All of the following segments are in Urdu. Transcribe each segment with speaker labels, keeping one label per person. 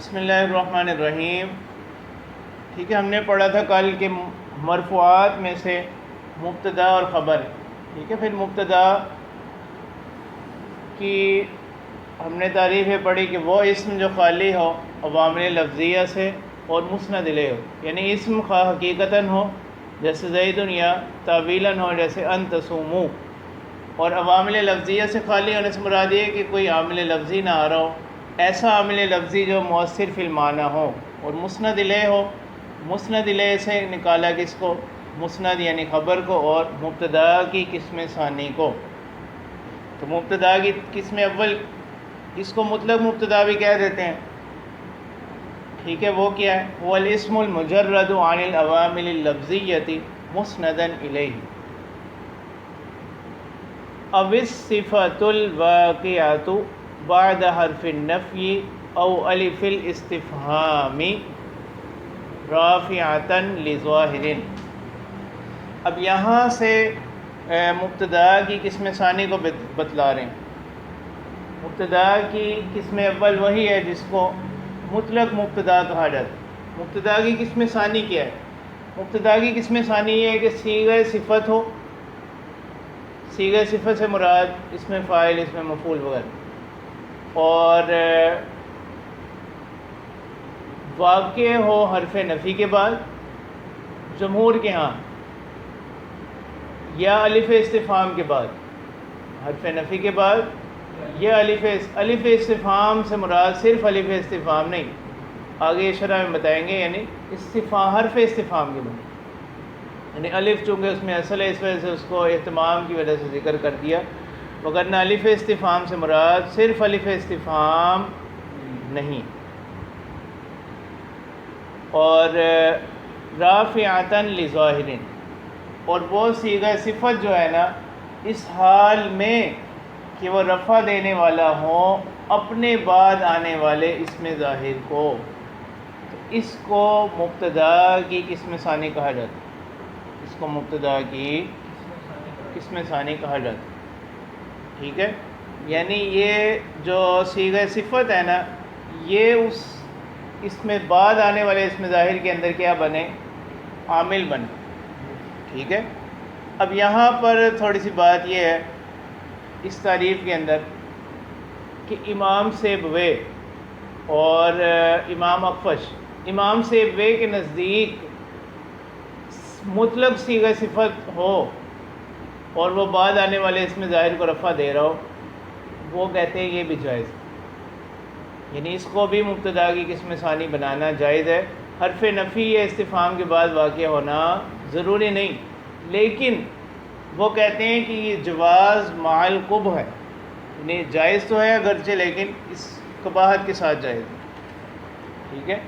Speaker 1: بسم اللہ الرحمن الرحیم۔ ٹھیک ہے، ہم نے پڑھا تھا کل کہ مرفوعات میں سے مبتدا اور خبر، ٹھیک ہے، پھر مبتدا کی ہم نے تعریفیں پڑھی کہ وہ اسم جو خالی ہو عوامل لفظیہ سے اور مسند الیہ ہو، یعنی اسم خواہ حقیقتاً ہو جیسے زیدن، یا تعویلاً ہو جیسے ان تصوموا، اور عوامل لفظیہ سے خالی ہونے سے مراد یہ ہے کہ کوئی عامل لفظی نہ آ رہا ہو، ایسا عامل لفظی جو مؤثر فی المعنی ہو، اور مسند الیہ ہو۔ مسند الیہ سے نکالا کس کو؟ مسند یعنی خبر کو، اور مبتدا کی قسم ثانی کو۔ تو مبتدا کی قسم اول، اس کو مطلق مبتدا بھی کہہ دیتے ہیں، ٹھیک ہے، وہ کیا ہے؟ وہ الاسم المجرد عن العوامل اللفظیۃ مسندا الیہ، او الصفۃ الواقعۃ بعد حرف النفی او الف الاستفہام رافعۃ لظاہر۔ اب یہاں سے مبتدا کی قسم ثانی کو بتلا رہے ہیں۔ مبتدا کی قسم اول وہی ہے جس کو مطلق مبتدا کہا جاتا ہے۔ مبتدا کی قسم ثانی کیا ہے؟ مبتدا کی قسم ثانی یہ ہے کہ صیغہ صفت ہو، صیغہ صفت سے مراد اس میں فاعل، اس میں مفعول وغیرہ، اور واقع ہو حرف نفی کے بعد، جمہور کے ہاں، یا الف استفہام کے بعد، حرف نفی کے بعد یا الف استفہام سے مراد صرف الف استفہام نہیں، آگے شرح میں بتائیں گے، یعنی حرف استفہام کے بعد، یعنی الف چونکہ اس میں اصل ہے اس وجہ سے اس کو اہتمام کی وجہ سے ذکر کر دیا، وگرنہ الف استفہام سے مراد صرف الف استفہام نہیں۔ اور رافعۃ لظاہر، اور وہ صیغہ صفت جو ہے نا، اس حال میں کہ وہ رفع دینے والا ہو اپنے بعد آنے والے اسم ظاہر کو، تو اس کو مبتدا کی قسم ثانی کہا جاتا ہے، اس کو مبتدا کی قسم ثانی کہا جاتا ہے، ٹھیک ہے۔ یعنی یہ جو صیغہ صفت ہے نا، یہ اس میں بعد آنے والے اسم ظاہر کے اندر کیا بنے؟ عامل بنے، ٹھیک ہے۔ اب یہاں پر تھوڑی سی بات یہ ہے اس تعریف کے اندر کہ امام سیبویہ اور امام اخفش، امام سیبویہ کے نزدیک مطلق صیغہ صفت ہو اور وہ بعد آنے والے اسم ظاہر کو رفع دے رہا ہو، وہ کہتے ہیں یہ بھی جائز ہے، یعنی اس کو بھی مبتدا کی قسم ثانی بنانا جائز ہے۔ حرف نفی یا استفہام کے بعد واقع ہونا ضروری نہیں، لیکن وہ کہتے ہیں کہ یہ جواز مع القبح ہے، یعنی جائز تو ہے اگرچہ لیکن اس قباحت کے ساتھ جائز ہے، ٹھیک ہے،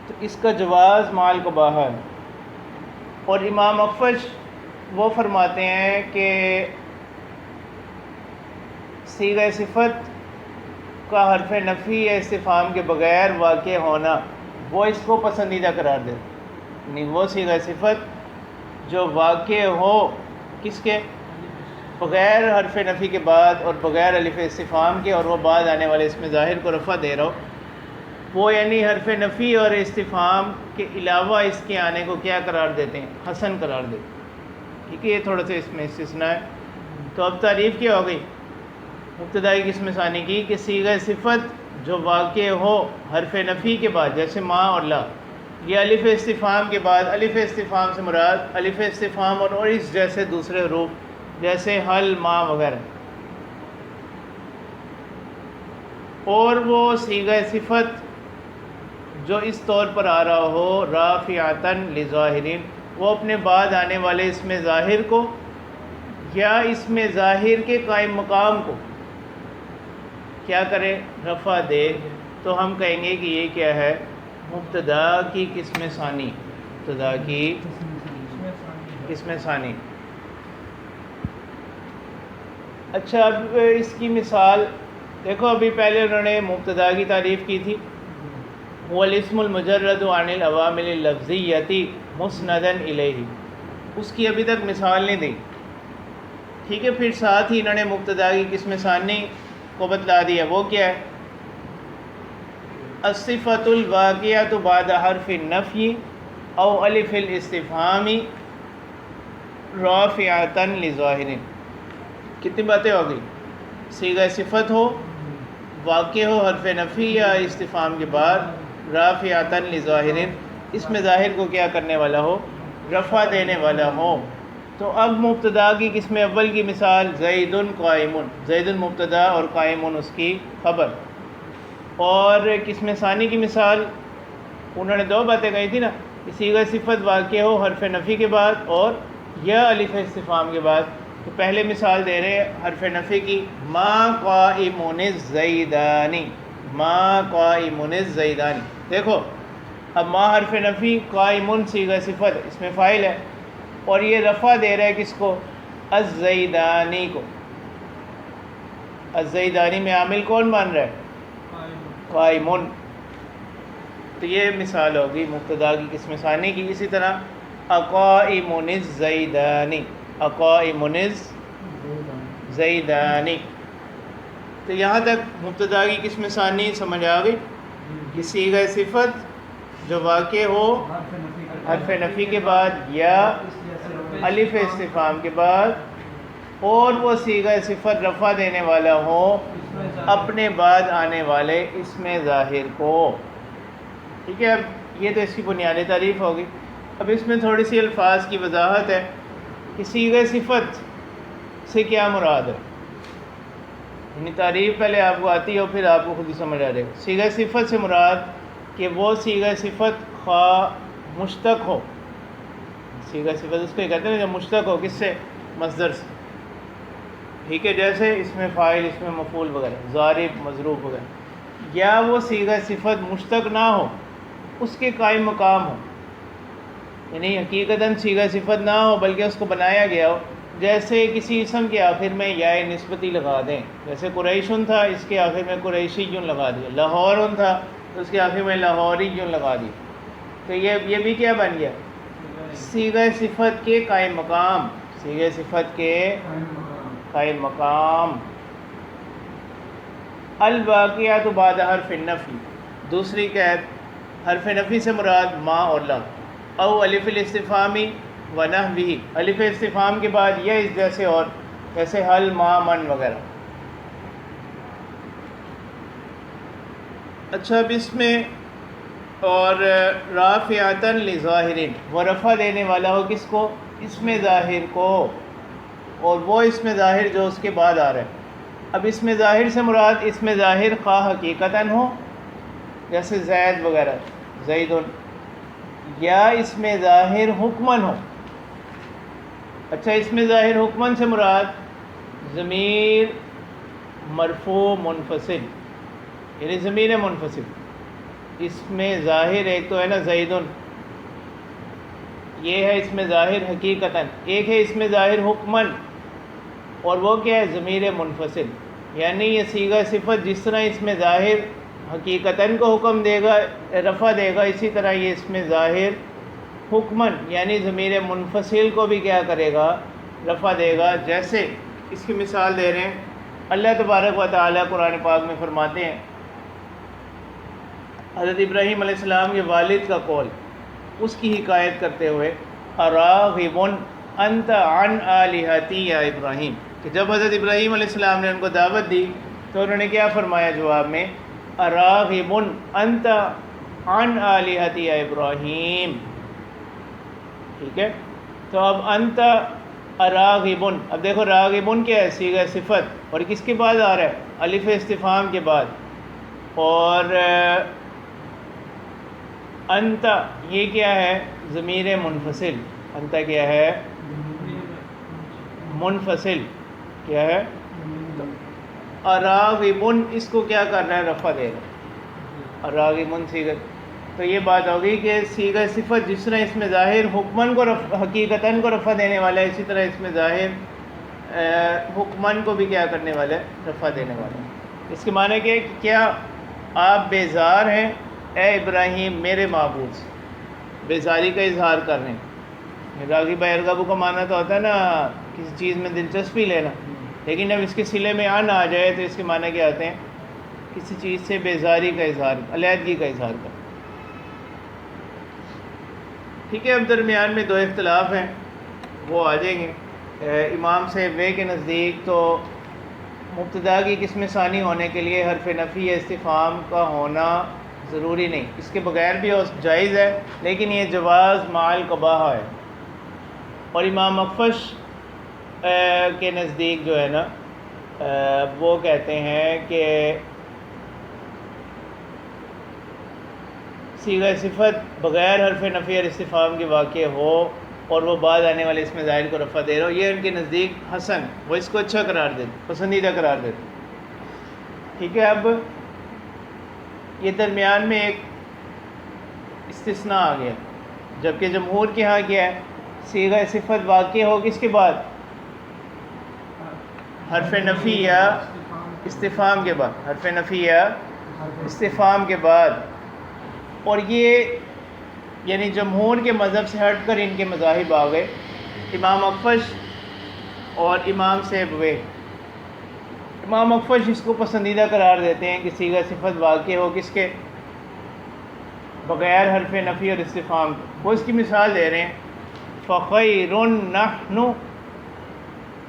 Speaker 1: تو اس کا جواز مع القباحہ ہے۔ اور امام اخفش وہ فرماتے ہیں کہ صیغہ صفت کا حرف نفی یا استفہام کے بغیر واقع ہونا، وہ اس کو پسندیدہ قرار دیتے، یعنی وہ صیغہ صفت جو واقع ہو کس کے؟ بغیر حرف نفی کے بعد اور بغیر الف استفہام کے، اور وہ بعد آنے والے اسم ظاہر کو رفع دے رہا ہو، وہ یعنی حرف نفی اور استفہام کے علاوہ اس کے آنے کو کیا قرار دیتے ہیں؟ حسن قرار دیتے ہیں، ٹھیک ہے۔ یہ تھوڑا سا اس میں استثناء ہے۔ تو اب تعریف کیا ہو گئی مبتدا کی قسم ثانی کی؟ کہ صیغہ صفت جو واقع ہو حرف نفی کے بعد جیسے ما اور لا، یا الف استفہام کے بعد، الف استفہام سے مراد الف استفہام اور اس جیسے دوسرے حروف جیسے حل، ما وغیرہ، اور وہ صیغہ صفت جو اس طور پر آ رہا ہو رافعۃ لظاہر، وہ اپنے بعد آنے والے اسم ظاہر کو یا اسم ظاہر کے قائم مقام کو کیا کرے؟ رفع دے، تو ہم کہیں گے کہ یہ کیا ہے؟ مبتدا کی قسم ثانی، مبتدا کی قسم ثانی۔ اچھا، اب اس کی مثال دیکھو، ابھی پہلے انہوں نے مبتدا کی تعریف کی تھی، وہ الاسم المجرد عن العوامل اللفظیۃ مسندا الیہ، اس کی ابھی تک مثال نہیں دی، ٹھیک ہے۔ پھر ساتھ ہی انہوں نے مبتدا کی قسم ثانی کو بتلا دیا، وہ کیا ہے؟ الصفۃ الواقعۃ بعد حرف النفی او الف الاستفہام رافعۃ لظاہر. کتنی باتیں ہو گئی؟ صیغہ صفت ہو، واقع ہو حرف نفی یا استفہام کے بعد، رافعۃ لظاہر، اس میں ظاہر کو کیا کرنے والا ہو؟ رفع دینے والا ہو. تو اب مبتدا کی قسم اول کی مثال زید قائم، زید مبتدا اور قائم اس کی خبر. اور قسم ثانی کی مثال انہوں نے دو باتیں کہی تھی نا، کہ صیغہ صفت واقع ہو حرف نفی کے بعد اور یا الف استفہام کے بعد. تو پہلے مثال دے رہے حرف نفی کی، ما قائم الزیدانی، ما قائم الزیدانی. دیکھو اب ما حرف نفی، قائم صیغہ صفت، اس میں فاعل ہے، اور یہ رفع دے رہا ہے کس کو؟ الزیدانی کو. الزیدانی میں عامل کون بن رہا ہے؟ قائم. تو یہ مثال ہوگی مبتدا کی قسم ثانی کی. اسی طرح اقائم الزیدانی، اقائم الزیدانی. تو یہاں تک مبتدا کی قسم ثانی سمجھ آ گئی کہ صیغہ صفت جو واقع ہو حرف نفی کے بعد یا الف استفہام کے بعد، اور وہ صیغہ صفت رفع دینے والا ہو اپنے بعد آنے والے اسم ظاہر کو. ٹھیک ہے، اب یہ تو اس کی بنیادی تعریف ہوگی. اب اس میں تھوڑی سی الفاظ کی وضاحت ہے کہ صیغہ صفت سے کیا مراد ہے. یعنی تعریف پہلے آپ کو آتی ہے اور پھر آپ کو خود ہی سمجھ آ جائے گا. صیغہ صفت سے مراد کہ وہ صیغہ صفت خواہ مشتق ہو. صیغہ صفت اس کو کہتے ہیں جب مشتق ہو، کس سے؟ مصدر سے. ٹھیک ہے، جیسے اس میں فاعل، اس میں مفعول وغیرہ، ضارب، مضروب وغیرہ. یا وہ صیغہ صفت مشتق نہ ہو، اس کے قائم مقام ہو، یعنی حقیقتاً صیغہ صفت نہ ہو بلکہ اس کو بنایا گیا ہو. جیسے کسی اسم کے آخر میں یا نسبتی لگا دیں، جیسے قریشن تھا، اس کے آخر میں قریشیون لگا دیا. لاہورن تھا تو اس کے آخر میں لاہوریون لگا دیا. تو یہ بھی کیا بن گیا؟ صیغہ صفت کے قائم مقام، صیغہ صفت کے قائم مقام. الواقعات بعد حرف النفی، دوسری قید، حرف نفی سے مراد ما اور لا، او الف الاستفہامی و نحوہ، الف استفہام کے بعد یا اس جیسے، اور جیسے حل، ما، من وغیرہ. اچھا، اب اس میں اور رافعۃ لظاہر، وہ رفع دینے والا ہو کس کو؟ اسم ظاہر کو، اور وہ اسم ظاہر جو اس کے بعد آ رہا ہے. اب اسم ظاہر سے مراد اسم ظاہر خواہ حقیقتاً ہو، جیسے زید وغیرہ، زید، یا اسم ظاہر حکمن ہو. اچھا، اسم ظاہر حکمن سے مراد ضمیر مرفوع منفصل، یعنی ضمیر منفصل. اسم ظاہر ایک تو ہے نا زیدن، یہ ہے اسم ظاہر حقیقتاً. ایک ہے اسم ظاہر حکمن، اور وہ کیا ہے؟ ضمیر منفصل. یعنی یہ صیغہ صفت جس طرح اسم ظاہر حقیقتاً کو حکم دے گا، رفع دے گا، اسی طرح یہ اسم ظاہر حکمن یعنی ضمیر منفصل کو بھی کیا کرے گا؟ رفع دے گا. جیسے اس کی مثال دے رہے ہیں، اللہ تبارک و تعالیٰ قرآن پاک میں فرماتے ہیں، حضرت ابراہیم علیہ السلام کے والد کا قول، اس کی حکایت کرتے ہوئے، اراغب انت عن آلہتی یا ابراہیم، کہ جب حضرت ابراہیم علیہ السلام نے ان کو دعوت دی تو انہوں نے کیا فرمایا جواب میں؟ اراغب انت عن آلہتی یا ابراہیم. ٹھیک ہے، تو اب انت اراغب، اب دیکھو راغبن کیا ہے؟ صیغہ صفت، اور کس کے بعد آ رہا ہے؟ الف استفہام کے بعد. اور انت یہ کیا ہے؟ ضمیر منفصل. انت کیا ہے؟ منفصل. کیا ہے؟ اراغبن، اس کو کیا کرنا ہے؟ رفع دے گا. اراغبن صیغہ. تو یہ بات ہوگی کہ صیغہ صفت جس طرح اس میں ظاہر حکمن کو حقیقتاً کو رفع دینے والا ہے، اسی طرح اس میں ظاہر حکمن کو بھی کیا کرنے والا ہے؟ رفع دینے والا ہے. اس کے معنی کہ کیا آپ بیزار ہیں اے ابراہیم میرے معبود سے؟ بیزاری کا اظہار کر رہے ہیں. راغب ارغب کا معنی تو ہوتا ہے نا کسی چیز میں دلچسپی لینا، لیکن اب اس کے صلے میں ان آ جائے تو اس کے معنی کیا آتے ہیں؟ کسی چیز سے بیزاری کا اظہار، علیحدگی کا اظہار کرنا. ٹھیک ہے، اب درمیان میں دو اختلاف ہیں، وہ آ جائیں گے. امام صاحب کے نزدیک تو مبتدا کی قسم ثانی ہونے کے لیے حرف نفی یا استفہام کا ہونا ضروری نہیں، اس کے بغیر بھی جائز ہے، لیکن یہ جواز مع القباحہ ہے. اور امام اخفش کے نزدیک جو ہے نا وہ کہتے ہیں کہ صیغہ صفت بغیر حرف نفی اور استفہام کے واقع ہو اور وہ بعد آنے والے اسم ظاہر کو رفع دے رہا ہو، یہ ان کے نزدیک حسن، وہ اس کو اچھا قرار دیتے، پسندیدہ قرار دیتے. ٹھیک ہے، اب یہ درمیان میں ایک استثناء آ گیا، جبکہ جمہور کے ہاں کیا ہے، صیغہ صفت واقع ہو کس کے بعد؟ حرف نفی یا استفہام کے بعد، حرف نفی یا استفہام کے بعد. اور یہ یعنی جمہور کے مذہب سے ہٹ کر ان کے مذاہب آ گئے، امام اخفش اور امام سیبویہ. امام اخفش اس کو پسندیدہ قرار دیتے ہیں کہ صیغہ صفت واقع ہو کس کے؟ بغیر حرف نفی اور استفہام. وہ اس کی مثال دے رہے ہیں، فَخَيْرٌ نَحْنُ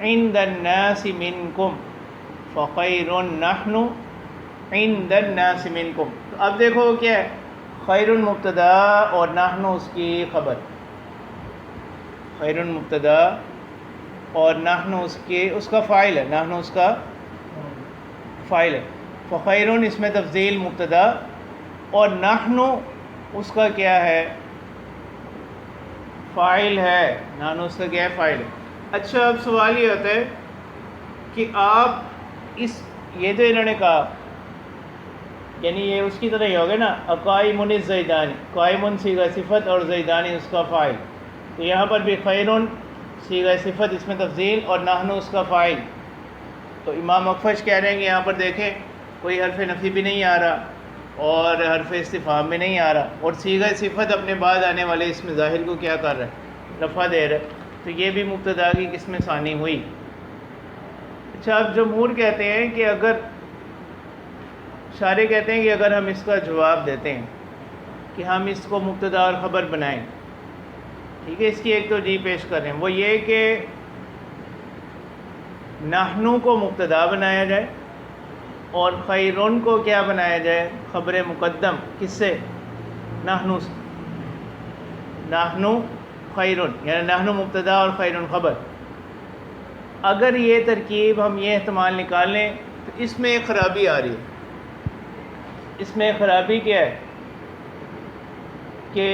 Speaker 1: عِنْدَ النَّاسِ مِنْكُمْ، فَخَيْرٌ نَحْنُ عِنْدَ النَّاسِ مِنْكُمْ. تو اب دیکھو کیا ہے، خیر مبتدا اور نحن اس کی خبر، خیر مبتدا اور نحن اس کا فاعل ہے، نحن اس کا فاعل ہے. فخیر اس میں تفضیل مبتدا اور نحن اس کا کیا ہے؟ فاعل ہے. نحن اس کا کیا ہے؟ فاعل ہے. اچھا، اب سوال یہ ہوتا ہے کہ آپ یہ جو انہوں نے کہا، یعنی یہ اس کی طرح ہی ہوگا نا، قائم الزیدانی، قائم صیغہ صفت اور زیدانی اس کا فاعل. تو یہاں پر بھی خیرون صیغہ صفت اس میں تفضیل اور نحن اس کا فاعل. تو امام اخفش کہہ رہے ہیں کہ یہاں پر دیکھیں کوئی حرف نفی بھی نہیں آ رہا اور حرف استفہام بھی نہیں آ رہا، اور صیغہ صفت اپنے بعد آنے والے اسم ظاہر کو کیا کر رہا ہے؟ رفع دے رہا ہے. تو یہ بھی مبتدا کی قسم ثانی ہوئی. اچھا، اب جمہور کہتے ہیں کہ اگر شارح کہتے ہیں کہ اگر ہم اس کا جواب دیتے ہیں کہ ہم اس کو مبتدا اور خبر بنائیں، ٹھیک ہے، اس کی ایک توجیہ پیش کر رہے ہیں، وہ یہ کہ نحنو کو مبتدا بنایا جائے اور خیرون کو کیا بنایا جائے؟ خبر مقدم. کس سے؟ نحنو سے. نحنو خیرون، یعنی نحنو مبتدا اور خیرون خبر. اگر یہ ترکیب ہم یہ احتمال نکال لیں تو اس میں ایک خرابی آ رہی ہے. اس میں خرابی کیا ہے کہ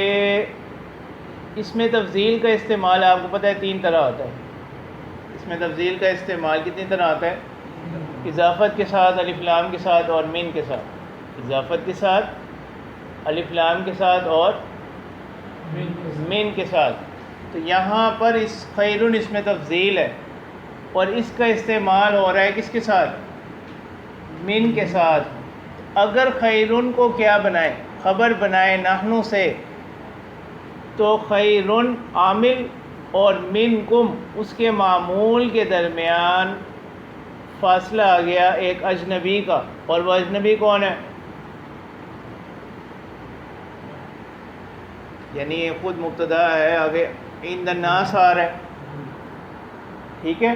Speaker 1: اس میں تفضیل کا استعمال آپ کو پتہ ہے 3 طرح ہوتا ہے. اس میں تفضیل کا استعمال کتنی طرح آتا ہے؟ اضافت کے ساتھ، الف لام کے ساتھ اور من کے ساتھ. اضافت کے ساتھ، الف لام کے ساتھ اور من کے ساتھ. تو یہاں پر اس خیرون اس میں تفضیل ہے اور اس کا استعمال ہو رہا ہے کس کے ساتھ؟ من کے ساتھ. اگر خیرون کو کیا بنائے؟ خبر بنائے نحنو سے، تو خیرون عامل اور منکم اس کے معمول کے درمیان فاصلہ آ گیا ایک اجنبی کا، اور وہ اجنبی کون ہے؟ یعنی یہ خود مبتدا ہے، آگے عند الناس آ رہا ہے. ٹھیک ہے،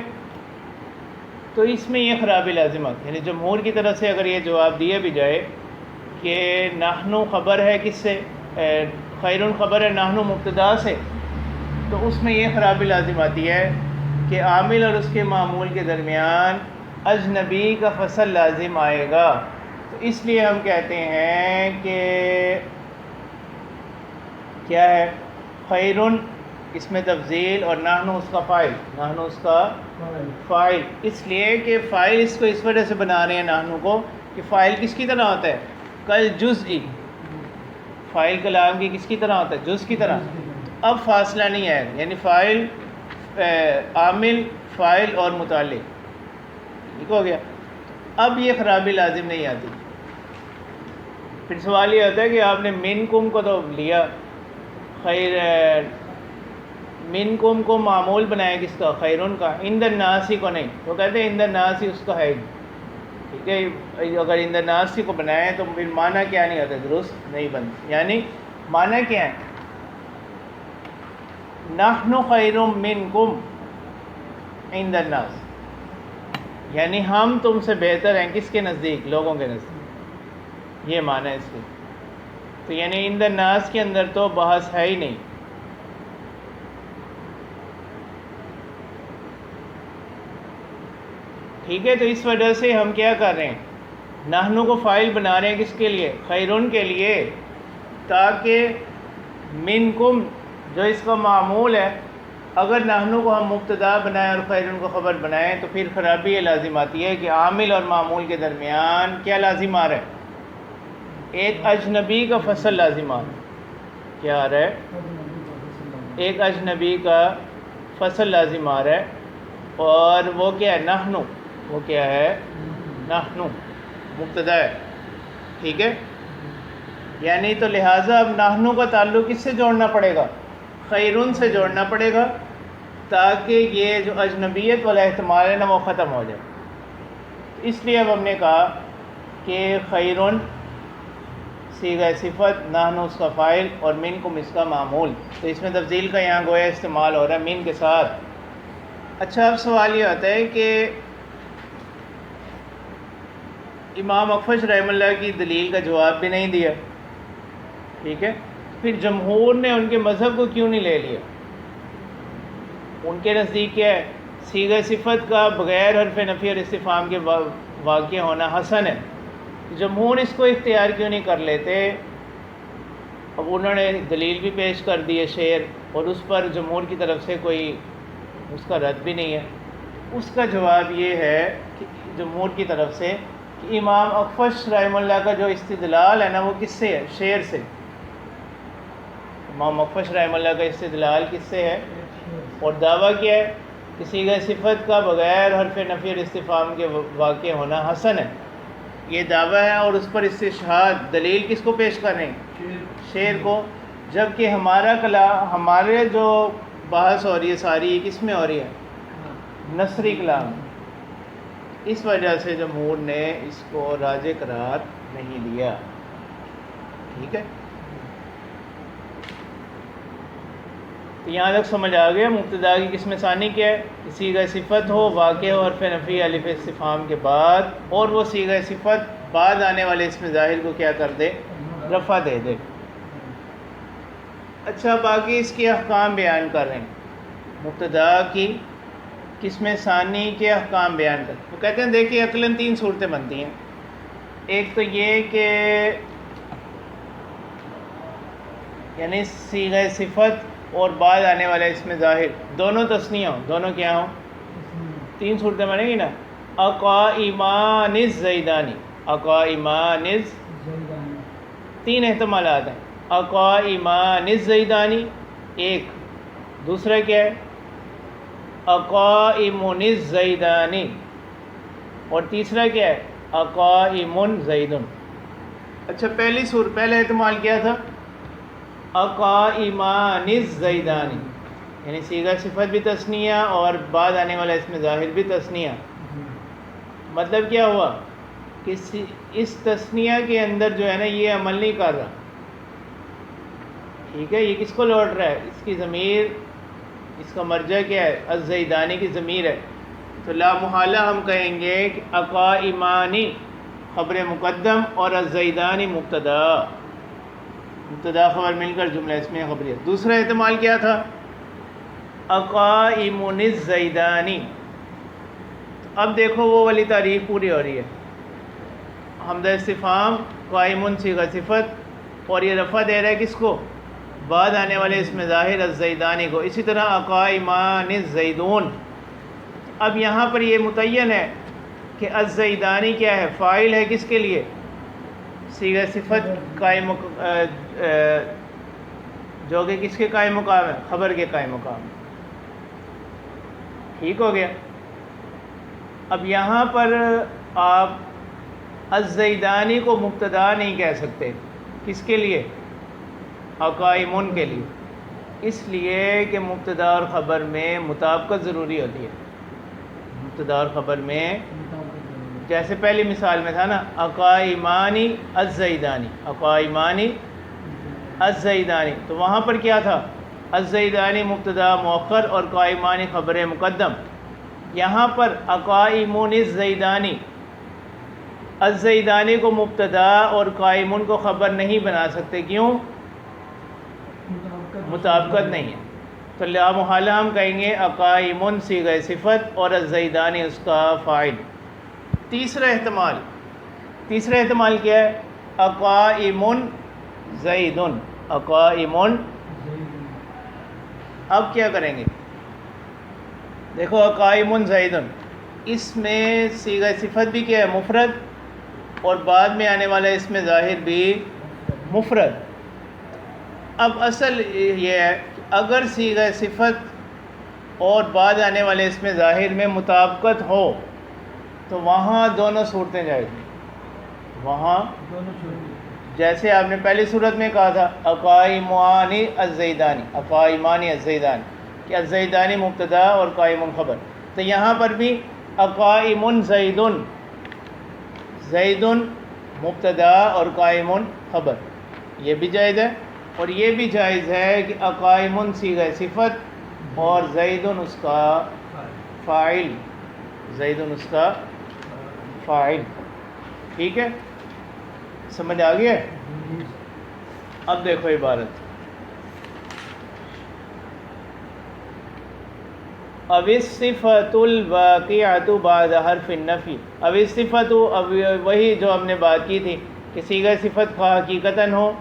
Speaker 1: تو اس میں یہ خرابی لازم آتی ہے. یعنی جمہور کی طرف سے اگر یہ جواب دیا بھی جائے کہ نحنو خبر ہے کس سے؟ خیرون خبر ہے نحنو مبتدا سے، تو اس میں یہ خرابی لازم آتی ہے کہ عامل اور اس کے معمول کے درمیان اجنبی کا فصل لازم آئے گا. تو اس لیے ہم کہتے ہیں کہ کیا ہے؟ خیرون اس میں تفضیل اور نحنو اس کا فاعل، نحنو اس کا فاعل. اس لیے کہ فاعل اس کو اس وجہ سے بنا رہے ہیں نحنو کو کہ فاعل کس کی طرح ہوتا ہے؟ کل جزئی. فاعل کلام کی کس کی طرح ہوتا ہے؟ جز کی طرح. اب فاصلہ نہیں آئے گا، یعنی فاعل، عامل، فاعل اور متعلق. ٹھیک ہو گیا. اب یہ خرابی لازم نہیں آتی. پھر سوال یہ ہوتا ہے کہ آپ نے منکم کو تو لیا، خیر منکم کو معمول بنایا کس کا؟ خیرون کا. عند الناسی کو نہیں. تو کہتے ہیں عند الناسی اس کا ہے. ٹھیک ہے، اگر عند الناس کو بنائیں تو پھر معنی کیا نہیں ہوتا، درست نہیں بنتا. یعنی معنی کیا ہے؟ نحن خیر منکم عند الناس، یعنی ہم تم سے بہتر ہیں کس کے نزدیک؟ لوگوں کے نزدیک. یہ معنی ہے اس کی. تو یعنی عند الناس کے اندر تو بحث ہے ہی نہیں. ٹھیک ہے، تو اس وجہ سے ہم کیا کر رہے ہیں؟ نحنو کو فاعل بنا رہے ہیں کس کے لیے؟ خیرون کے لیے، تاکہ منکم جو اس کا معمول ہے، اگر نحنو کو ہم مبتدا بنائیں اور خیرون کو خبر بنائیں تو پھر خرابی یہ لازم آتی ہے کہ عامل اور معمول کے درمیان کیا لازم آ رہا ہے؟ ایک اجنبی کا فصل لازم آ رہا ہے. کیا آ رہا ہے؟ ایک اجنبی کا فصل لازم آ رہا ہے، اور وہ کیا ہے؟ نحنو. وہ کیا ہے؟ نحنو مبتدا ہے. ٹھیک ہے، یعنی تو لہٰذا اب نحنو کا تعلق کس سے جوڑنا پڑے گا؟ خیرون سے جوڑنا پڑے گا، تاکہ یہ جو اجنبیت والا احتمال ہے نا وہ ختم ہو جائے. اس لیے اب ہم نے کہا کہ خیرون صیغہ صفت، نحنو اس کا فاعل، اور منکم اس کا معمول. تو اس میں تفضیل کا یہاں گویا استعمال ہو رہا ہے من کے ساتھ. اچھا، اب سوال یہ آتا ہے کہ امام اخفش رحمہ اللہ کی دلیل کا جواب بھی نہیں دیا. ٹھیک ہے، پھر جمہور نے ان کے مذہب کو کیوں نہیں لے لیا؟ ان کے نزدیک کیا ہے؟ صیغہ صفت کا بغیر حرف نفی اور استفہام کے واقع ہونا حسن ہے. جمہور اس کو اختیار کیوں نہیں کر لیتے؟ اب انہوں نے دلیل بھی پیش کر دی ہے شعر، اور اس پر جمہور کی طرف سے کوئی اس کا رد بھی نہیں ہے. اس کا جواب یہ ہے کہ جمہور کی طرف سے کہ امام اخفش رحمہ اللہ کا جو استدلال ہے نا وہ کس سے ہے؟ شعر سے. امام اخفش رحمہ اللہ کا استدلال کس سے ہے؟ اور دعویٰ کیا ہے؟ کہ صیغہ صفت کا بغیر حرف نفی اور استفہام کے واقع ہونا حسن ہے. یہ دعویٰ ہے، اور اس پر استشہاد دلیل کس کو پیش کر رہے ہیں؟ شعر کو. جبکہ ہمارا کلام، ہمارے جو بحث ہو رہی ہے ساری کس میں ہو رہی ہے؟ نثری کلام. اس وجہ سے جمہور نے اس کو راجح قرار نہیں دیا. ٹھیک ہے، تو یہاں تک سمجھ آ گیا مبتدا کی قسم ثانی کیا ہے؟ کہ صیغہ صفت ہو، واقع ہو حرف نفی الف استفہام کے بعد، اور وہ صیغہ صفت بعد آنے والے اسم ظاہر کو کیا کر دے؟ رفع دے دے. اچھا، باقی اس کے احکام بیان کر رہے ہیں. مبتدا کی قسم ثانی کے احکام بیان کر. وہ کہتے ہیں دیکھیے عقلاً 3 صورتیں بنتی ہیں. ایک تو یہ کہ یعنی صیغہ صفت اور بعد آنے والا اسم ظاہر دونوں تثنیہ ہوں، دونوں کیا ہوں؟ 3 صورتیں بنے گی نا. اقائمان الزیدانی، اقائمان 3 احتمالات ہیں. اقائمان الزیدانی ایک، دوسرا کیا ہے؟ اقائم الزیدانی، اور تیسرا کیا ہے؟ اقائم زید. اچھا، پہلا احتمال کیا تھا؟ اقائمان الزیدانی، یعنی صیغہ صفت بھی تثنیہ اور بعد آنے والا اسم ظاہر بھی تثنیہ. مطلب کیا ہوا کہ اس تثنیہ کے اندر جو ہے نا یہ عمل نہیں کر رہا. ٹھیک ہے، یہ کس کو لوٹ رہا ہے؟ اس کی ضمیر، اس کا مرجع کیا ہے؟ الزیدانی کی ضمیر ہے. تو لا محالہ ہم کہیں گے کہ اقائمانی خبر مقدم اور الزیدانی مبتدا، مبتدا خبر مل کر جملہ اسمیہ خبریہ. دوسرا احتمال کیا تھا؟ اقائم الزیدانی. اب دیکھو وہ والی تعریف پوری ہو رہی ہے. حمزہ استفہام، قائم صیغہ صفت، اور یہ رفع دے رہا ہے کس کو؟ بعد آنے والے اسم ظاہر الزیدانی کو. اسی طرح اقائمان الزیدون. اب یہاں پر یہ متعین ہے کہ الزیدانی کیا ہے؟ فاعل ہے کس کے لیے؟ صیغہ صفت قائم، جو کہ کس کے قائم مقام ہے؟ خبر کے قائم مقام. ٹھیک ہو گیا. اب یہاں پر آپ الزیدانی کو مبتدا نہیں کہہ سکتے. کس کے لیے؟ اقائمون کے لیے. اس لیے کہ مبتدا اور خبر میں مطابقت ضروری ہوتی ہے. مبتدا اور خبر میں جیسے پہلی مثال میں تھا نا اقائمانی الزیدانی، اقائمانی الزیدانی، تو وہاں پر کیا تھا؟ الزیدانی مبتدا مؤخر اور قائمانی خبر مقدم. یہاں پر اقائمون الزیدانی، الزیدانی کو مبتدا اور قائمون کو خبر نہیں بنا سکتے، کیوں؟ مطابقت نہیں ہے. تو لا محالہ ہم کہیں گے اقائمون صیغہ صفت اور الزیدانی اس کا فاعل. تیسرا احتمال کیا ہے؟ اقائمون زیدن، اقائمون. اب کیا کریں گے؟ دیکھو اقائمون زیدن، اس میں صیغہ صفت بھی کیا ہے؟ مفرد، اور بعد میں آنے والا اس میں ظاہر بھی مفرد. اب اصل یہ ہے کہ اگر صیغہ صفت اور بعد آنے والے اس میں ظاہر میں مطابقت ہو تو وہاں دونوں صورتیں جائز ہیں. وہاں جیسے آپ نے پہلی صورت میں کہا تھا اقائمانی الزیدانی، اقائمانی الزیدانی، کہ الزیدانی مبتدا اور قائم خبر، تو یہاں پر بھی اقائم زیدن، زیدن مبتدا اور قائم خبر، یہ بھی جائز ہے. اور یہ بھی جائز ہے کہ اقائم صیغہ صفت اور زیدن اس کا فاعل، زیدن اس کا فاعل. ٹھیک ہے، سمجھ آ گیا؟ اب دیکھو عبارت، اب الصفۃ الواقعۃ بعد حرف النفی. اب الصفۃ، اب وہی جو ہم نے بات کی تھی کہ صیغہ صفت خواہ حقیقتاً ہو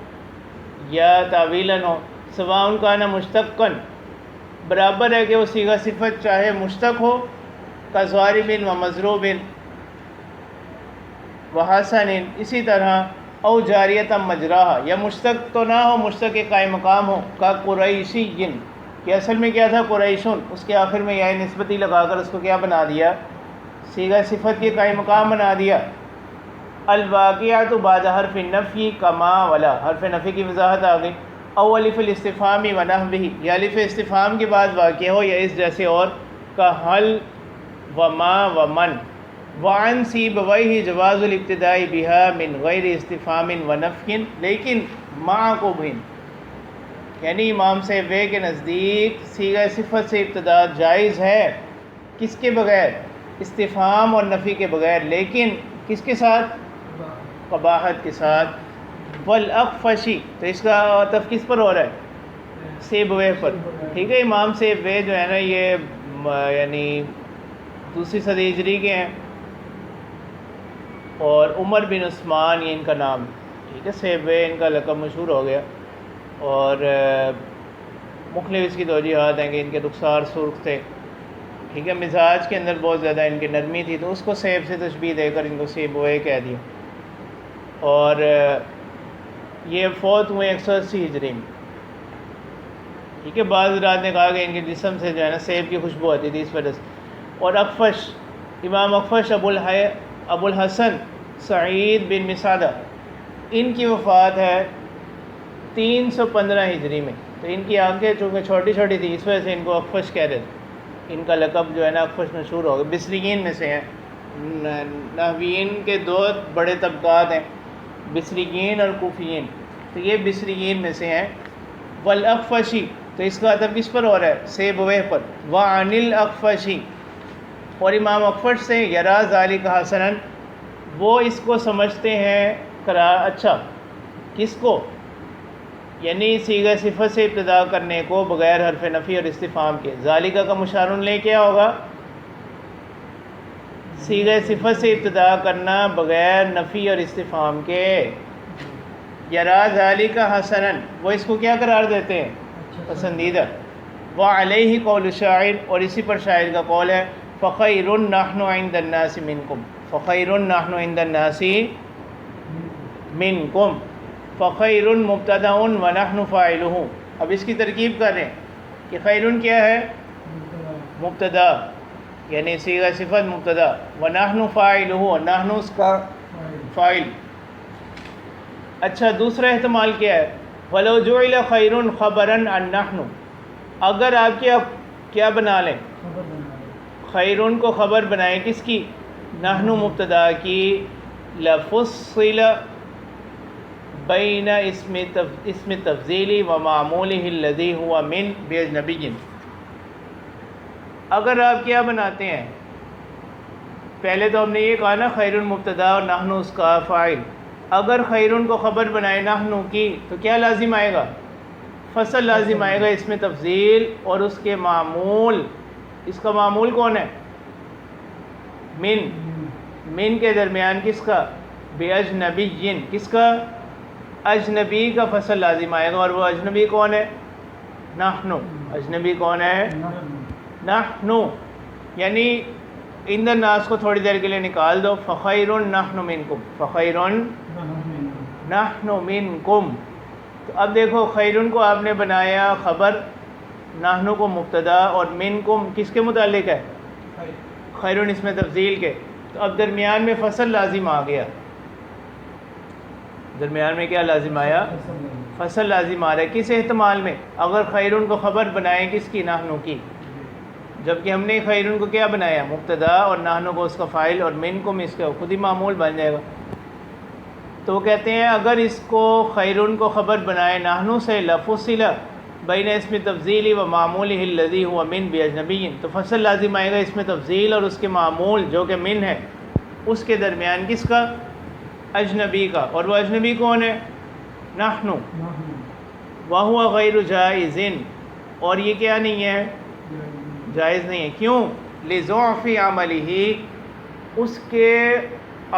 Speaker 1: یا تعویلاً ہو، سواء کان مشتقاً، برابر ہے کہ وہ صیغہ صفت چاہے مشتق ہو، کضارب و مضروب و حسن، اسی طرح او جاریۃ مجراہا، یا مشتق تو نہ ہو، مشتق کے قائم مقام ہو، کا قریشی، کہ اصل میں کیا تھا؟ قریشن، اس کے آخر میں یا نسبتی لگا کر اس کو کیا بنا دیا؟ صیغہ صفت کے قائم مقام بنا دیا. الواقعۃ بعد حرف النفی کما ولا، حرف نفی کی وضاحت آ گئی. او الف الاستفہام و نحوہ، یا الف استفہام کے بعد واقع ہو یا اس جیسے، اور کا حل و ما و من. وعن سیبویہ جواز الابتداء بها من غیر استفہام و نفی، لیکن مع قبح، یعنی امام صاحب کے نزدیک صیغہ صفت سے ابتدا جائز ہے، کس کے بغیر؟ استفہام اور نفی کے بغیر، لیکن کس کے ساتھ؟ قباحت کے ساتھ. والاخفشی، تو اس کا عطف کس پر ہو رہا ہے؟ سیبویہ پر. ٹھیک ہے، امام سیبویہ جو ہے نا یہ یعنی دوسری صدی ہجری کے ہیں، اور عمر بن عثمان یہ ان کا نام. ٹھیک ہے، سیبویہ ان کا لقب مشہور ہو گیا، اور مختلف اس کی توجیحات ہیں کہ ان کے رخسار سرخ تھے. ٹھیک ہے، مزاج کے اندر بہت زیادہ ان کی نرمی تھی، تو اس کو سیب سے تشبیہ دے کر ان کو سیبویہ کہہ دیا. اور یہ فوت ہوئے 180 ہجری میں. ٹھیک ہے، بعض حضرات نے کہا کہ ان کے جسم سے جو ہے نا سیب کی خوشبو آتی تھی اس وجہ سے. اور اخفش، امام اخفش ابو الحسن سعید بن مسعدہ، ان کی وفات ہے 315 ہجری میں. تو ان کی آنکھیں چونکہ چھوٹی چھوٹی تھی اس وجہ سے ان کو اخفش کہہ دیتے. ان کا لقب جو ہے نا اخفش مشہور ہو گیا. بصریین میں سے ہیں. نحویین کے دو بڑے طبقات ہیں، بصریین اور کوفیین، تو یہ بصریین میں سے ہیں. والاخفشی، تو اس کا عطف کس پر ہو رہا ہے؟ سیبویہ پر. وعن الاخفشی، اور امام اخفش سے یرا ذالک حسنا، وہ اس کو سمجھتے ہیں اچھا. کس کو؟ یعنی صیغہ صفت سے ابتدا کرنے کو بغیر حرف نفی اور استفہام کے. ذالکہ کا مشار لے کیا ہوگا؟ صیغہ صفت سے ابتدا کرنا بغیر نفی اور استفہام کے. یرا ذالکہ حسنا، وہ اس کو کیا قرار دیتے ہیں؟ پسندیدہ. وعلیہ قول الشاعر، اور اسی پر شاعر کا قول ہے، فخیر نحن عند الناس منکم، فخیر نحن عند الناس منکم. فخیر مبتدا ونحن فاعلہ. اب اس کی ترکیب کر رہے ہیں کہ خیرن کیا ہے؟ مبتدا، یعنی صیغہ صفت مبتدا، ونحن فاعلہ، نحن اس کا فاعل. اچھا، دوسرا احتمال کیا ہے؟ ولو جعل خیر خبرا عن نحن، اگر آپ کیا بنا لیں؟ خیرن کو خبر بنائیں کس کی؟ نحن مبتدا کی لفصل بین اسم تفضیلی و معمولہ الذی ہوا من باجنبی. اگر آپ کیا بناتے ہیں، پہلے تو ہم نے یہ کہا نا خیر مبتدا اور نحن اس کا فاعل. اگر خیر کو خبر بنائے نحن کی تو کیا لازم آئے گا؟ فصل لازم آئے گا اس میں تفضیل اور اس کے معمول. اس کا معمول کون ہے؟ من کے درمیان کس کا؟ باجنبی. کس کا؟ اجنبی کا فصل لازم آئے گا، اور وہ اجنبی کون ہے؟ نحن. اجنبی کون ہے؟ نحن. یعنی ان الناس کو تھوڑی دیر کے لیے نکال دو. فخیر نحن منکم، فخیر نحن منکم. تو اب دیکھو خیرن کو آپ نے بنایا خبر، نحن کو مبتدا، اور منکم کس کے متعلق ہے؟ خیرن اس میں تفضیل کے. تو اب درمیان میں فصل لازم آ گیا. درمیان میں کیا لازم آیا؟ فصل لازم آ رہا ہے. کس احتمال میں؟ اگر خیرن کو خبر بنائیں کس کی؟ نحن کی. جبکہ ہم نے خیرن کو کیا بنایا؟ مبتدا، اور نحن کو اس کا فاعل، اور منکم اس کا خود ہی معمول بن جائے گا. تو وہ کہتے ہیں اگر اس کو خیرن کو خبر بنائے نحن سے لفصل بین اسم تفضیلی و معمولہ الذی هو من باجنبی، تو فصل لازم آئے گا اس میں تفضیل اور اس کے معمول جو کہ من ہے اس کے درمیان کس کا؟ اجنبی کا. اور وہ اجنبی کون ہے؟ نحن. وہو غیر جائز، اور یہ کیا نہیں ہے؟ جائز نہیں ہے. کیوں؟ لضعف عملہ، اس کے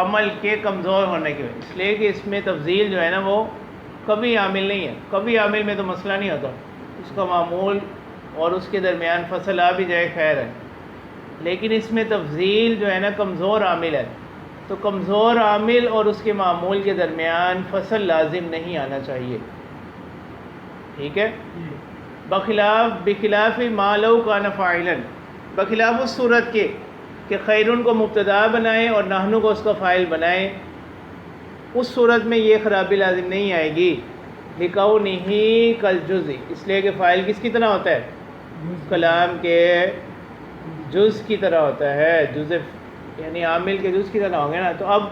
Speaker 1: عمل کے کمزور ہونے کی وجہ. اس لیے کہ اس میں تفضیل جو ہے نا وہ کبھی عامل نہیں ہے. کبھی عامل میں تو مسئلہ نہیں ہوتا، اس کا معمول اور اس کے درمیان فصل آ بھی جائے خیر ہے. لیکن اس میں تفضیل جو ہے نا کمزور عامل ہے، تو کمزور عامل اور اس کے معمول کے درمیان فصل لازم نہیں آنا چاہیے. ٹھیک ہے؟ بخلاف ما لو کان فاعلا، بخلاف اس صورت کے کہ خیرن کو مبتدا بنائیں اور نحن کو اس کا فاعل بنائیں، اس صورت میں یہ خرابی لازم نہیں آئے گی. لکونہ کالجزء، اس لیے کہ فاعل کس کی طرح ہوتا ہے؟ کلام کے جز کی طرح ہوتا ہے. جزء یعنی عامل کے جز کی طرح ہوں گے نا. تو اب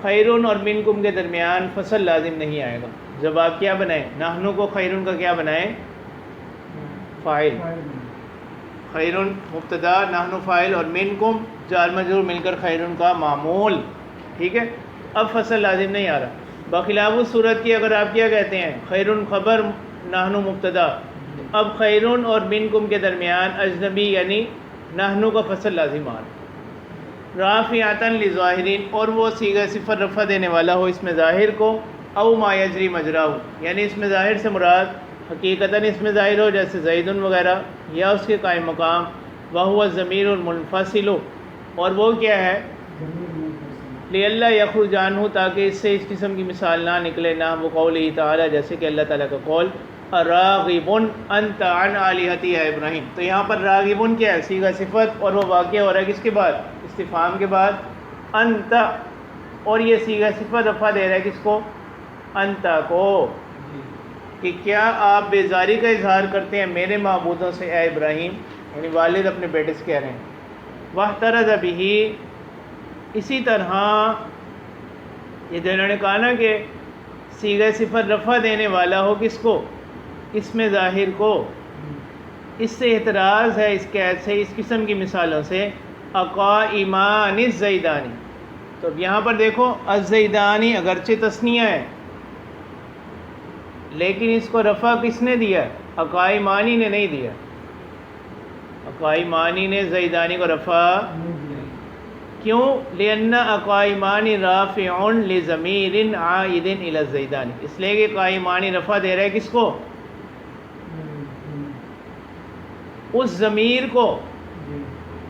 Speaker 1: خیرن اور منکم کے درمیان فصل لازم نہیں آئے گا. جب آپ کیا بنائیں؟ نحن کو خیرن کا کیا بنائیں؟ فاعل. خیرن مبتدا، نحن فاعل، اور منکم جار مجرور مل کر خیرن کا معمول. ٹھیک ہے؟ اب فصل لازم نہیں آ رہا. بخلاف اس صورت کی اگر آپ کیا کہتے ہیں خیرن خبر نحن مبتدا، اب خیرن اور منکم کے درمیان اجنبی یعنی نحن کا فصل لازم آ رہا. رافعۃ لظاہرین، اور وہ صیغہ صفت رفع دینے والا ہو اس میں ظاہر کو، او ما یجری مجراہ، یعنی اس میں ظاہر سے مراد حقیقتاً اس میں ظاہر ہو جیسے زید وغیرہ، یا اس کے قائم مقام. وہو الضمیر المنفصل، اور وہ کیا ہے؟ لئلا یخرج عنہ، تاکہ اس سے اس قسم کی مثال نہ نکلے. نہ وہ قوله تعالی، جیسے کہ اللہ تعالیٰ کا قول راغب انت عن آلہتی یا ابراہیم. تو یہاں پر راغب کیا ہے؟ صیغہ صفت، اور وہ واقع ہو رہا ہے کس کے بعد؟ استفہام کے بعد. انت، اور یہ صیغہ صفت رفع دے رہا ہے کس کو؟ انت کو، کہ کیا آپ بیزاری کا اظہار کرتے ہیں میرے معبودوں سے اے ابراہیم، یعنی والد اپنے بیٹے سے کہہ رہے ہیں. واحترز بہ، اسی طرح یہ جو انہوں نے کہا نا کہ صیغہ صفت رفع دینے والا ہو کس کو؟ اس میں ظاہر کو. اس سے اعتراض ہے اس قید سے، اس قسم کی مثالوں سے. اقائمان الزیدانی، تو اب یہاں پر دیکھو الزیدانی اگرچہ تثنیہ ہے لیکن اس کو رفع کس نے دیا؟ اقائمانی نے نہیں دیا. اقائمانی نے زیدانی کو رفع کیوں؟ لأن اقائمانی رافع لضمیر عائد الی الزیدانی، اس لیے کہ قائمانی رفع دے رہے کس کو؟ اس ضمیر کو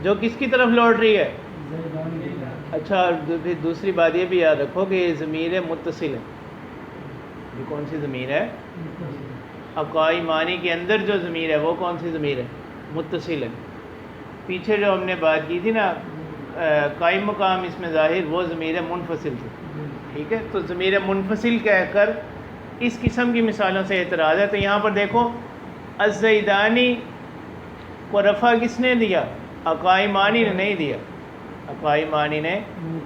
Speaker 1: جو کس کی طرف لوٹ رہی ہے؟ اچھا، پھر دوسری بات یہ بھی یاد رکھو کہ یہ ضمیر متصل ہے. یہ کون سی ضمیر ہے؟ اقائمانی کے اندر جو ضمیر ہے وہ کون سی ضمیر ہے؟ متصل ہے. پیچھے جو ہم نے بات کی تھی نا قائم مقام اس میں ظاہر، وہ ضمیر منفصل تھی. ٹھیک ہے؟ تو ضمیر منفصل کہہ کر اس قسم کی مثالوں سے اعتراض ہے. تو یہاں پر دیکھو الزیدانی کو رفع کس نے دیا؟ اقائمانی نے نہیں دیا. قائمانی نے.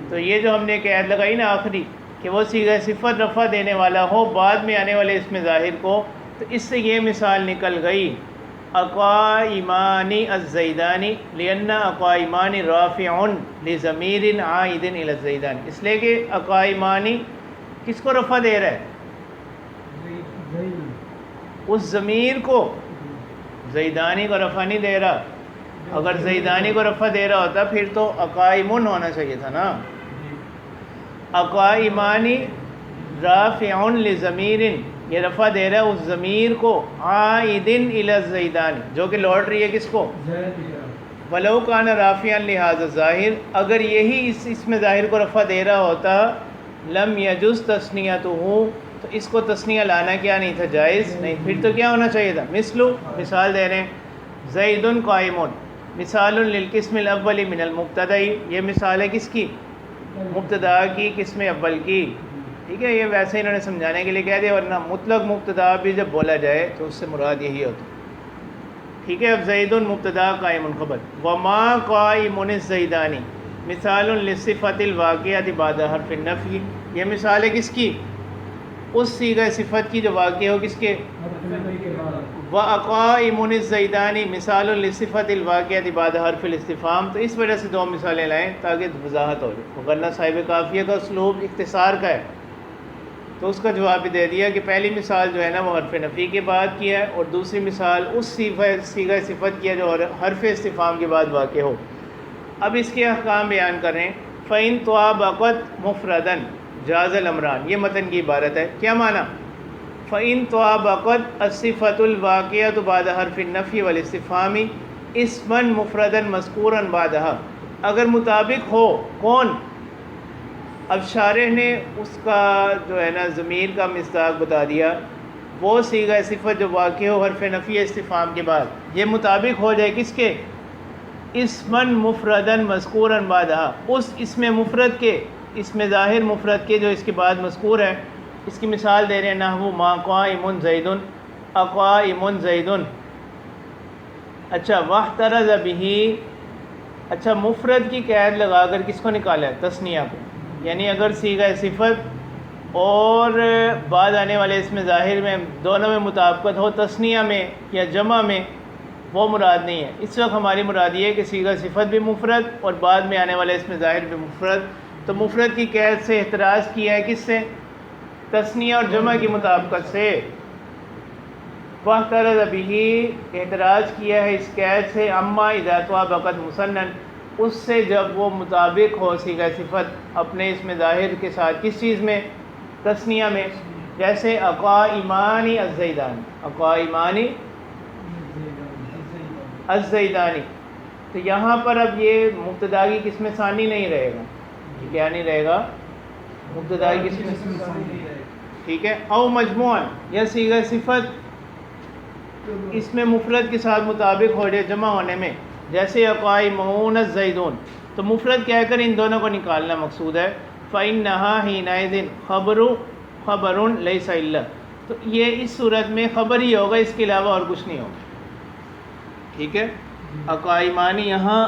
Speaker 1: تو یہ جو ہم نے قید لگائی نا آخری کہ وہ صیغہ صفت رفع دینے والا ہو بعد میں آنے والے اسم ظاہر کو، تو اس سے یہ مثال نکل گئی اقائمانی الزیدانی لأن اقائمانی رافع لضمیر عائد الی الزیدانی، اس لیے کہ اقائمانی کس کو رفع دے رہا ہے؟ اس ضمیر کو. زیدانی کو رفع نہیں دے رہا. اگر زیدانی کو رفع دے رہا ہوتا پھر تو اقائمن ہونا چاہیے تھا نا. اقائمانی رافع لضمیر، یہ رفع دے رہا ہے اس ضمیر کو عائد الی الزیدانی جو کہ لوٹ رہی ہے کس کو؟ ولو کان رافعا لہذا الظاہر، اگر یہی اس اسم ظاہر کو رفع دے رہا ہوتا لم یجوز تثنیتہ، تو اس کو تثنیہ لانا کیا نہیں تھا؟ جائز نہیں. پھر تو کیا ہونا چاہیے تھا؟ مثلو، مثال دے رہے ہیں زید قائم، مثال للقسم الاول من المبتدأ، یہ مثال ہے کس کی؟ مبتدا کی، قسم اول کی. ٹھیک ہے، یہ ویسے انہوں نے سمجھانے کے لیے کہہ دیا، ورنہ مطلق مبتدا بھی جب بولا جائے تو اس سے مراد یہی ہوتا. ٹھیک ہے، اب زید مبتدا قائم خبر. وما قائم الزیدانی مثال للصفۃ الواقعۃ بعد حرف النفی، یہ مثال ہے کس کی؟ اس صیغہ صفت کی جو واقع ہو کس کے؟ وَأَقَائِمٌ الزَّيْدَانِ مثال للصفۃ الواقعۃ بعد حرف الاستفہام. تو اس وجہ سے دو مثالیں لائیں تاکہ وضاحت ہو جائے. ورنہ صاحب قافیہ کا اسلوب اختصار کا ہے، تو اس کا جواب بھی دے دیا کہ پہلی مثال جو ہے نا وہ حرف نفی کے بعد کی ہے، اور دوسری مثال اس صیغہ صفت کی ہے جو حرف استفہام کے بعد واقع ہو. اب اس کے احکام بیان کریں. فَإِن طَابَقَتْ مُفْرَدًا جاز الامران، یہ متن کی عبارت ہے. کیا معنی؟ فَإِن طَابَقَتْ الصِّفَةُ الْوَاقِعَةُ بَعْدَ حَرْفِ النَّفْيِ وَالِاسْتِفْهَامِ اسْمًا مُفْرَدًا مَذْكُورًا بَعْدَهَا، اگر مطابق ہو کون؟ اب شارح نے اس کا جو ہے نا ضمیر کا مصداق بتا دیا، وہ صیغہ صفت جو واقع ہو حرف نفی استفہام کے بعد، یہ مطابق ہو جائے کس کے؟ اسمًا مفردًا مذکورًا بعدہا، اس اسم مفرد کے، اسم ظاہر مفرد کے جو اس کے بعد مذکور ہے. اس کی مثال دے رہے ہیں نحو ما قائم زید اقائم زید. اچھا واحترز بہ، اچھا مفرد کی قید لگا کر کس کو نکالا ہے؟ تثنیہ کو. یعنی اگر صیغہ صفت اور بعد آنے والے اسم ظاہر میں دونوں میں مطابقت ہو، تثنیہ میں یا جمع میں، وہ مراد نہیں ہے. اس وقت ہماری مراد یہ ہے کہ صیغہ صفت بھی مفرد اور بعد میں آنے والے اسم ظاہر بھی مفرد. تو مفرد کی قید سے احتراز کیا ہے کس سے؟ تثنیہ اور جمع کی مطابقت سے. واحترز بہ، اعتراض کیا ہے اس قید سے اما اذا طابقت مثنًا، اس سے جب وہ مطابق ہو صیغہ صفت اپنے اسم ظاہر کے ساتھ. کس چیز میں؟ تثنیہ میں. جیسے اقائمانی الزیدانی، اقائمانی الزیدانی. تو یہاں پر اب یہ مبتدا کی قسم ثانی نہیں رہے گا. یہ کیا نہیں رہے گا؟ مبتدا کی قسم ثانی. ٹھیک ہے. او مجموعاً، یا صیغہ صفت اس میں مفرد کے ساتھ مطابق ہو جائے جمع ہونے میں، جیسے اقائمون الزیدون، تو مفرد کہہ کر ان دونوں کو نکالنا مقصود ہے. فإنها حينئذ خبر ليس إلا، تو یہ اس صورت میں خبر ہی ہوگا، اس کے علاوہ اور کچھ نہیں ہوگا. ٹھیک ہے. اقائمانی یہاں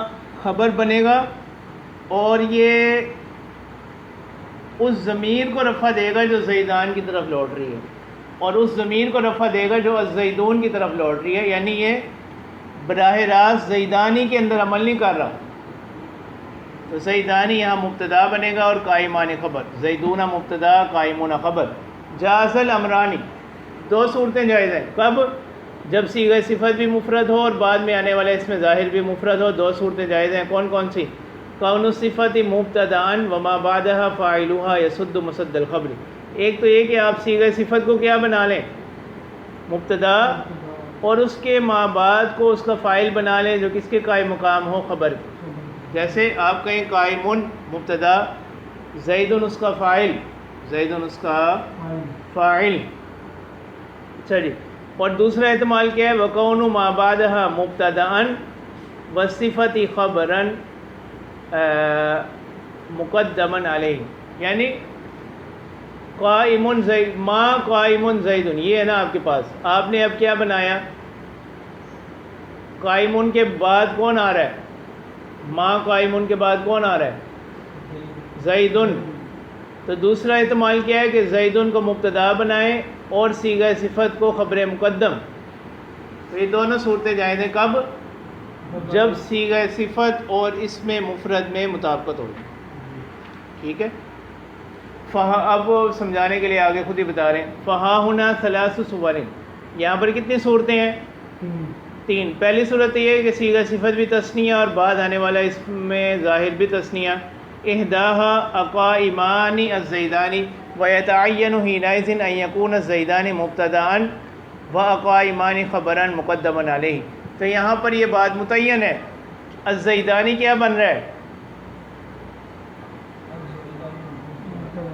Speaker 1: خبر بنے گا، اور یہ اس ضمیر کو رفع دے گا جو زیدان کی طرف لوٹ رہی ہے، اور اس ضمیر کو رفع دے گا جو الزیدون کی طرف لوٹ رہی ہے. یعنی یہ براہ راست زیدانی کے اندر عمل نہیں کر رہا. تو زیدانی یہاں مبتدا بنے گا اور قائمانی خبر. زیدون مبتدا، قائمون خبر. جاز الامرانی، دو صورتیں جائز ہیں. کب؟ جب صیغہ صفت بھی مفرد ہو اور بعد میں آنے والے اسم ظاہر بھی مفرد ہو. دو صورتیں جائز ہیں. کون کون سی؟ کون الصفت مبتداً وما بعدها فاعلها يسد مسد الخبر. ایک تو یہ کہ آپ صیغہ صفت کو کیا بنا لیں؟ مبتدا، اور اس کے ما بعد کو اس کا فاعل بنا لیں جو کس کے قائم مقام ہو؟ خبر. جیسے آپ کہیں قائمون مبتدا، زیدن اس کا فاعل، زیدن اس کا فاعل. اچھا جی. اور دوسرا احتمال کیا ہے؟ وَكَوْنُ مَا بَعْدَهَا مُبْتَدَأً وَالصِّفَةِ خَبَرًا مُقَدَّمًا عَلَيْهِ. یعنی قائمٌ زید، ما قائمٌ زیدن، یہ ہے نا آپ کے پاس. آپ نے اب کیا بنایا؟ قائمٌ کے بعد کون آ رہا ہے؟ ما قائمون کے بعد کون آ رہا ہے؟ زیدن. تو دوسرا احتمال کیا ہے کہ زیدن کو مبتدا بنائیں اور صیغہ صفت کو خبر مقدم. تو یہ دونوں صورتیں جائز ہیں کب؟ جب صیغہ صفت اور اس میں مفرد میں مطابقت ہوگی. ٹھیک ہے. اب سمجھانے کے لیے آگے خود ہی بتا رہے ہیں. فہا ہنا ثلاث صور، یہاں پر کتنی صورتیں ہیں؟ 3. پہلی صورت یہ ہے کہ صیغہ صفت بھی تثنیہ اور بعد آنے والا اس میں ظاہر بھی تثنیہ. احداها اقائمان الزیدان ویتعین حینئذ ان یکون الزیدان مبتدأ واقائمان خبرا مقدما علیہ. تو یہاں پر یہ بات متعین ہے. الزیدانی کیا بن رہا ہے؟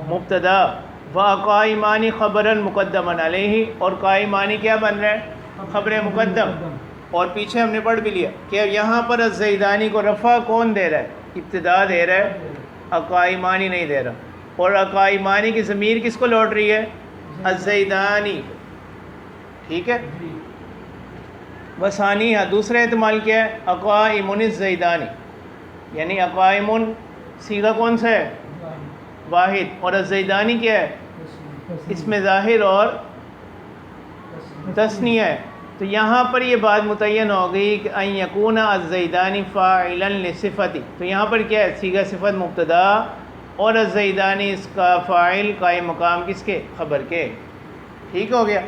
Speaker 1: مبتدا. واقائمان خبرا مقدما علیہ، اور قائمانی کیا بن رہا ہے؟ خبر مقدم. اور پیچھے ہم نے پڑھ بھی لیا کہ یہاں پر الزیدانی کو رفع کون دے رہا ہے؟ ابتدا دے رہا ہے، اقائمانی نہیں دے رہا. اور اقائمانی کی ضمیر کس کو لوٹ رہی ہے؟ الزیدانی. ٹھیک ہے. وثانیہ دوسرا احتمال کیا ہے؟ اقائم الزیدانی، یعنی اقائم صیغہ کون سا ہے؟ واحد. اور الزیدانی کیا ہے؟ اس میں ظاہر اور تثنیہ ہے. تو یہاں پر یہ بات متعین ہو گئی کہ ان یکون الزیدانی فاعلا لصفتی. تو یہاں پر کیا ہے؟ صیغہ صفت مبتدا اور الزیدانی اس کا فاعل قائم مقام کس کے؟ خبر کے. ٹھیک ہو گیا.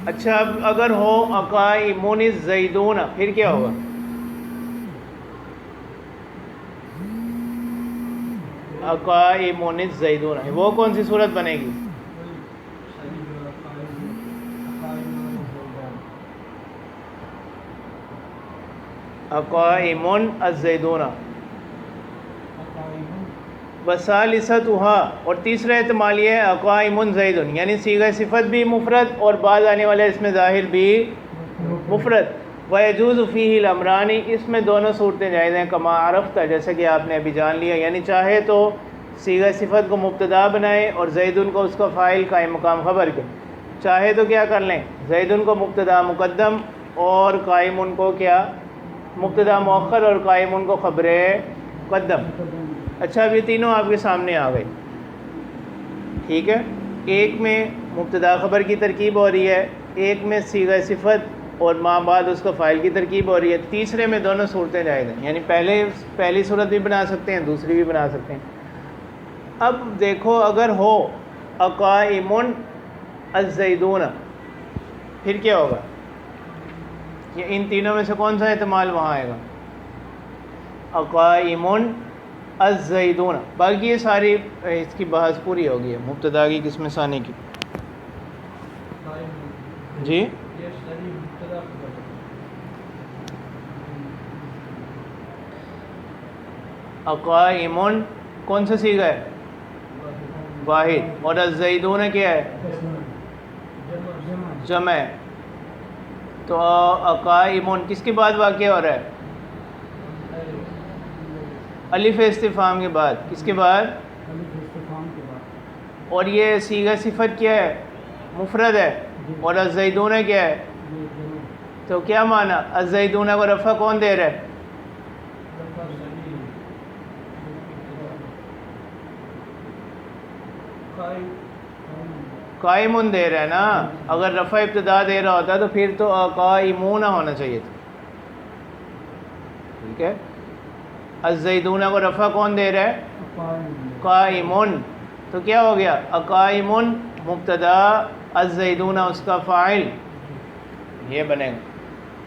Speaker 1: اچھا اب اگر ہو اقائمون الزیدون پھر کیا ہوگا؟ اقائمون الزیدون وہ کون سی صورت بنے گی؟ اقائمون الزیدون. وثالثتها، اور تیسرا احتمال یہ ہے اقائمون زیدون، یعنی صیغہ صفت بھی مفرد اور بعد آنے والے اس میں ظاہر بھی مفرد. ویجوز فیہ الامران، اس میں دونوں صورتیں جائز ہیں. کما عرفت، جیسا کہ آپ نے ابھی جان لیا. یعنی چاہے تو صیغہ صفت کو مبتدا بنائیں اور زیدن کو اس کا فاعل قائم مقام خبر کے. چاہے تو کیا کر لیں؟ زیدن کو مبتدا مقدم اور قائمن کو کیا؟ مبتدا مؤخر اور قائمن کو خبر مقدم. اچھا اب یہ تینوں آپ کے سامنے آ گئے. ٹھیک ہے. ایک میں مبتدا خبر کی ترکیب ہو رہی ہے، ایک میں صیغہ صفت اور ماں بعد اس کا فاعل کی ترکیب ہو رہی ہے. تیسرے میں دونوں صورتیں جائز ہیں، یعنی پہلی صورت بھی بنا سکتے ہیں، دوسری بھی بنا سکتے ہیں. اب دیکھو اگر ہو اقائمون الزیدون پھر کیا ہوگا؟ یہ ان تینوں میں سے کون سا احتمال وہاں آئے گا؟ اقائمون الزیدون. باقی یہ ساری اس کی بحث پوری ہو گئی ہے مبتدا کی قسم ثانی کی. جی اقائمون کون سا صیغہ ہے؟ واحد. اور الزیدون کیا ہے؟ جمع. تو اقائمون کس کے بعد واقع ہو رہا ہے؟ الف استفہام کے بعد. کس کے بعد؟ اور یہ صیغہ صفت کیا ہے؟ مفرد ہے. اور الزیدون کیا ہے؟ تو کیا معنی؟ الزیدون کو رفع کون دے رہا ہے؟ قائمون دے رہا ہے نا. اگر رفع ابتدا دے رہا ہوتا تو پھر تو قائمون ہونا چاہیے تھا. ٹھیک ہے. الزیدون کو رفع کون دے رہا ہے؟ قائمون. تو کیا ہو گیا؟ اقائمون مبتدا، الزیدون اس کا فاعل، یہ بنے گا.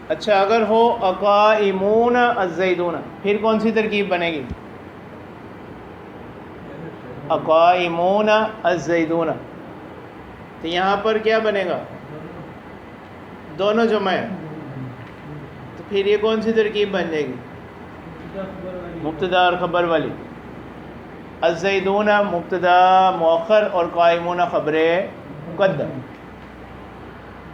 Speaker 1: اچھا اگر ہو اقائمون الزیدون پھر کون سی ترکیب بنے گی؟ اقائمون الزیدون. تو یہاں پر کیا بنے گا؟ دونوں جمع ہیں. تو پھر یہ کون سی ترکیب بن جائے گی؟ مبتدا اور خبر والی. الزیدون مبتدا مؤخر اور قائمون خبر مقدم.